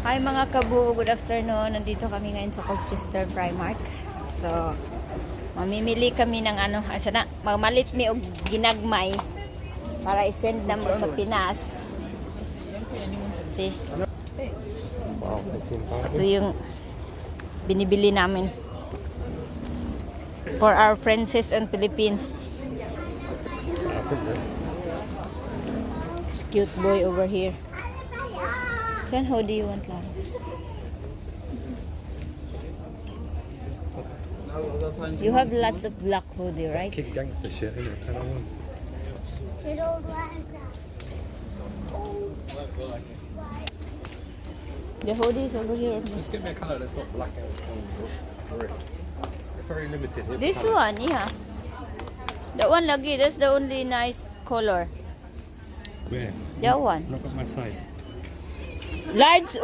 Hi mga kabu, good afternoon. Nandito kami ngayon sa Colchester Primark. So, mamimili kami ng asa na, magmalit mi og ginagmay para i-send namo sa Pinas. See? Ito yung binibili namin for our friends and Philippines. This cute boy over here. Then how do you want, Lara? You have lots of black hoodie, right? Kid gangster shit, isn't it? I don't want. You don't like that. The hoodie is over here. Just get me a colour that's not black and red. They're very limited. This one, yeah. That one lagi, that's the only nice color. Where? That one. Not got my size. Large